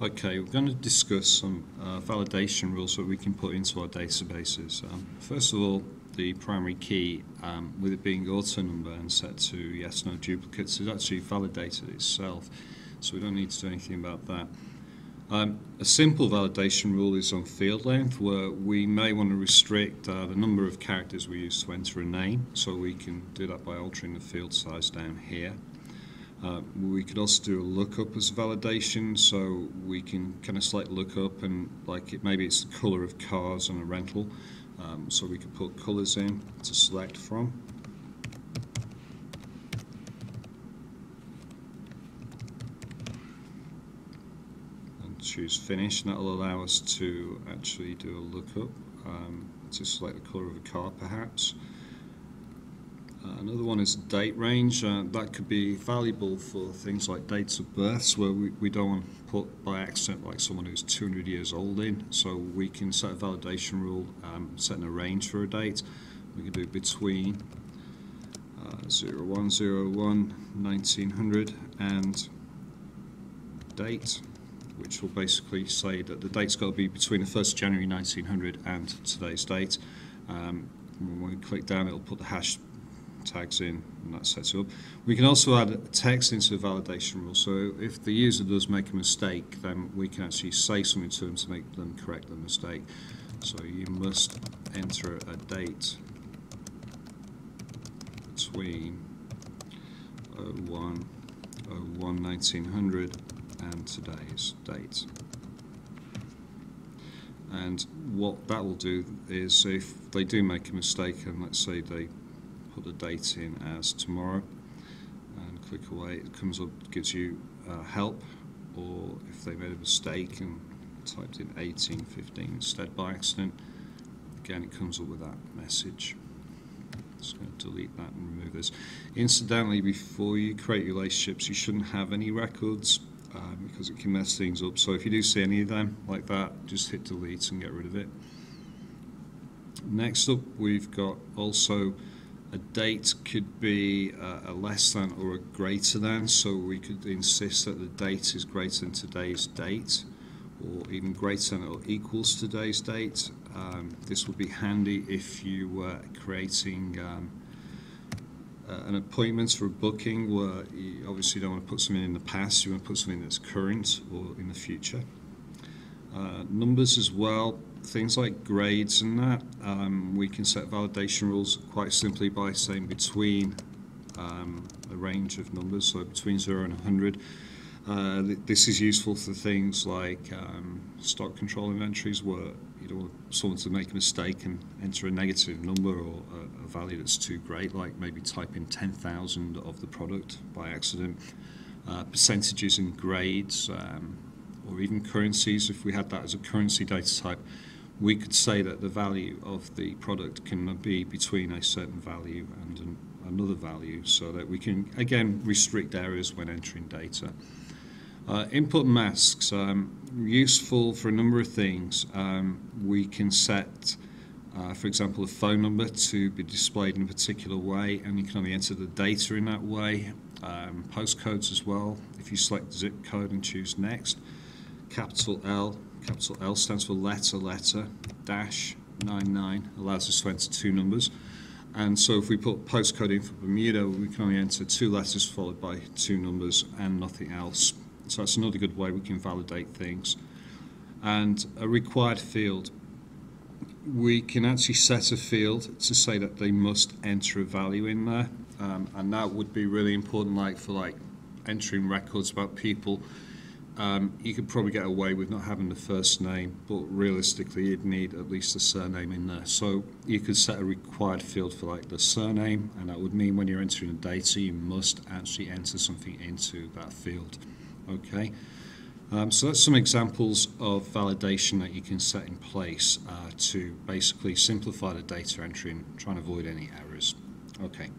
Okay, we're going to discuss some validation rules that we can put into our databases. First of all, the primary key, with it being auto number and set to yes, no duplicates, is actually validated itself, so we don't need to do anything about that. A simple validation rule is on field length, where we may want to restrict the number of characters we use to enter a name, so we can do that by altering the field size down here. We could also do a lookup as validation, so we can kind of select lookup and maybe it's the color of cars on a rental, so we could put colors in to select from. And choose finish, and that will allow us to actually do a lookup to select the color of a car perhaps. Another one is date range. That could be valuable for things like dates of births, where we don't want to put by accident like someone who's 200 years old in. So we can set a validation rule, setting a range for a date. We can do between 0101 1900 and date, which will basically say that the date's got to be between the 1st of January 1900 and today's date. When we click down, it'll put the hash tags in, and that sets it up. We can also add text into the validation rule, so if the user does make a mistake, then we can actually say something to them to make them correct the mistake. So you must enter a date between 0101 1900 and today's date. And what that will do is, if they do make a mistake, and let's say they put the date in as tomorrow and click away, it comes up, gives you help, or if they made a mistake and typed in 1815 instead by accident, again it comes up with that message. Just going to delete that and remove this. Incidentally, before you create relationships, you shouldn't have any records because it can mess things up, so if you do see any of them like that, just hit delete and get rid of it. Next up, we've got also a date could be a less than or a greater than, so we could insist that the date is greater than today's date, or even greater than or equals today's date. This would be handy if you were creating an appointment for a booking where you obviously don't want to put something in the past, you want to put something that's current or in the future. Numbers as well. Things like grades and that, we can set validation rules quite simply by saying between a range of numbers, so between 0 and 100. This is useful for things like stock control inventories, where you don't want someone to make a mistake and enter a negative number or a value that's too great, like maybe type in 10,000 of the product by accident. Percentages and grades, or even currencies. If we had that as a currency data type, we could say that the value of the product can be between a certain value and another value, so that we can again restrict errors when entering data. Input masks, useful for a number of things. We can set for example a phone number to be displayed in a particular way, and you can only enter the data in that way. Postcodes as well, if you select zip code and choose next. Capital L stands for letter, dash 99 allows us to enter 2 numbers. And so if we put postcode in for Bermuda, we can only enter 2 letters followed by 2 numbers and nothing else. So that's another good way we can validate things. And a required field. We can actually set a field to say that they must enter a value in there. And that would be really important, for entering records about people. You could probably get away with not having the first name, but realistically you'd need at least the surname in there. So you could set a required field for the surname, and that would mean when you're entering the data you must actually enter something into that field. Okay, so that's some examples of validation that you can set in place to basically simplify the data entry and try and avoid any errors. Okay.